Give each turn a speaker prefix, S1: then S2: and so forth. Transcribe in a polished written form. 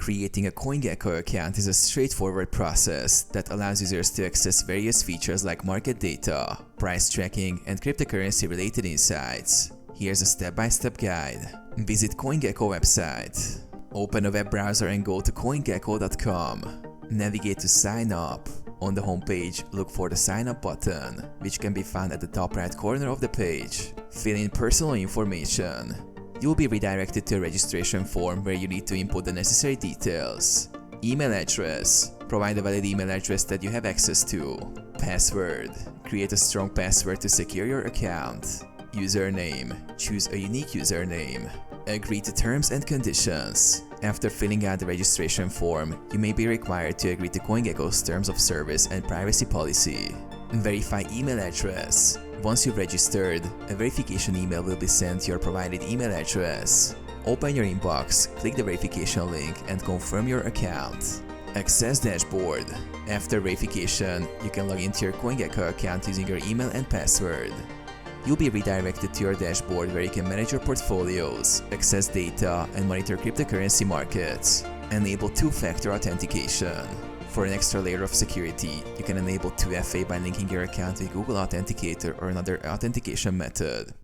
S1: Creating a CoinGecko account is a straightforward process that allows users to access various features like market data, price tracking, and cryptocurrency-related insights. Here's a step-by-step guide. Visit CoinGecko website. Open a web browser and go to CoinGecko.com. Navigate to Sign Up. On the homepage, look for the Sign Up button, which can be found at the top right corner of the page. Fill in personal information. You'll be redirected to a registration form where you need to input the necessary details. Email address. Provide a valid email address that you have access to. Password. Create a strong password to secure your account. Username. Choose a unique username. Agree to terms and conditions. After filling out the registration form, you may be required to agree to CoinGecko's terms of service and privacy policy. Verify email address. Once you've registered, a verification email will be sent to your provided email address. Open your inbox, click the verification link, and confirm your account. Access dashboard. After verification, you can log into your CoinGecko account using your email and password. You'll be redirected to your dashboard where you can manage your portfolios, access data, and monitor cryptocurrency markets. Enable two-factor authentication. For an extra layer of security, you can enable 2FA by linking your account with Google Authenticator or another authentication method.